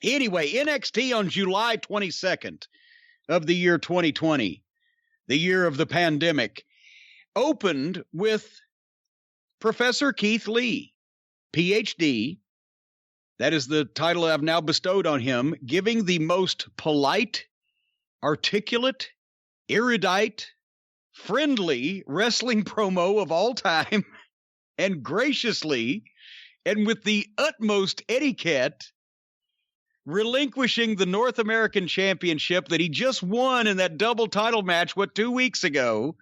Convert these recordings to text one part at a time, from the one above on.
Anyway, NXT on July 22nd of the year 2020, the year of the pandemic, opened with Professor Keith Lee, PhD. That is the title I've now bestowed on him, giving the most polite, articulate, erudite, friendly wrestling promo of all time, and graciously, and with the utmost etiquette, relinquishing the North American Championship that he just won in that double title match, 2 weeks ago,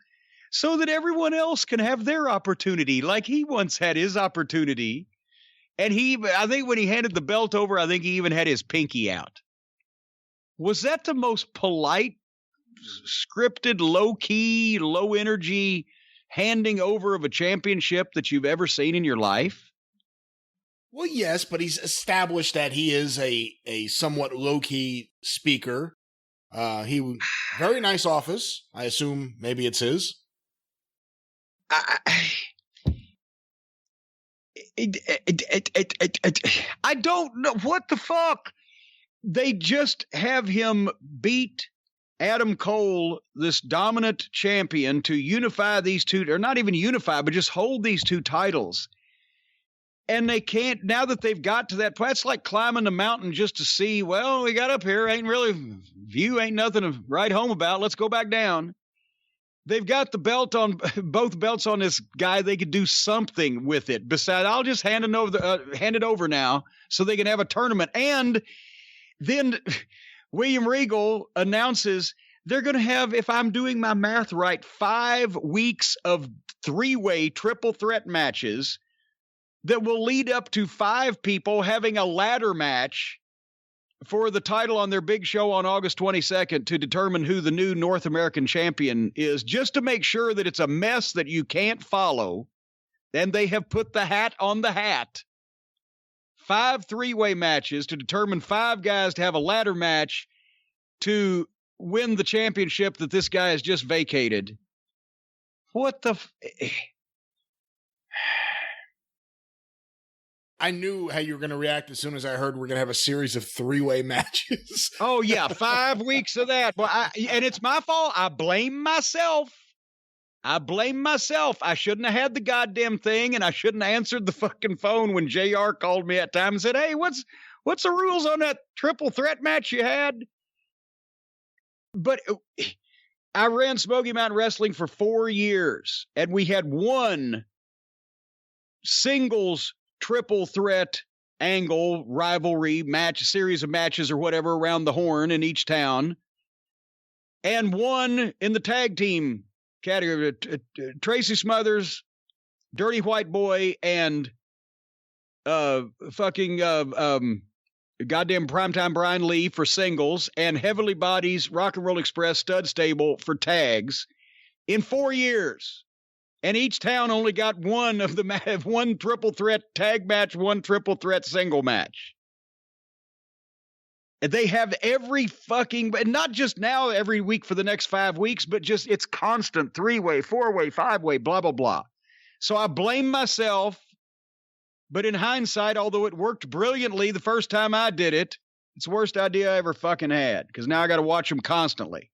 so that everyone else can have their opportunity like he once had his opportunity. And I think when he handed the belt over, I think he even had his pinky out. Was that the most polite, scripted, low-key, low-energy handing over of a championship that you've ever seen in your life? Well, yes, but he's established that he is a somewhat low-key speaker. Very nice office. I assume maybe it's his. I don't know. What the fuck? They just have him beat Adam Cole, this dominant champion, to unify these two, or not even unify, but just hold these two titles. And they can't, now that they've got to that point, it's like climbing the mountain just to see, well, we got up here, view ain't nothing to write home about. Let's go back down. They've got the belt on, both belts on this guy. They could do something with it. Besides, I'll just hand it over now so they can have a tournament. And then William Regal announces they're going to have, if I'm doing my math right, 5 weeks of 3-way triple threat matches that will lead up to 5 people having a ladder match for the title on their big show on August 22nd to determine who the new North American champion is, just to make sure that it's a mess that you can't follow. And they have put the hat on the hat. 5 3-way matches to determine 5 guys to have a ladder match to win the championship that this guy has just vacated. What the... I knew how you were going to react as soon as I heard we're going to have a series of 3-way matches. Oh, yeah, 5 weeks of that. Well, and it's my fault. I blame myself. I shouldn't have had the goddamn thing, and I shouldn't have answered the fucking phone when JR called me at time and said, hey, what's the rules on that triple threat match you had? But I ran Smoky Mountain Wrestling for 4 years, and we had one singles triple threat angle rivalry match, series of matches or whatever around the horn in each town, and one in the tag team category. Tracy Smothers, Dirty White Boy, and goddamn Primetime Brian Lee for singles, and Heavenly Bodies Rock and Roll Express Stud Stable for tags in 4 years. And each town only got one triple threat tag match, one triple threat single match. And they have every fucking, not just now every week for the next 5 weeks, but just it's constant 3-way, 4-way, 5-way, blah, blah, blah. So I blame myself. But in hindsight, although it worked brilliantly the first time I did it, it's the worst idea I ever fucking had, because now I got to watch them constantly.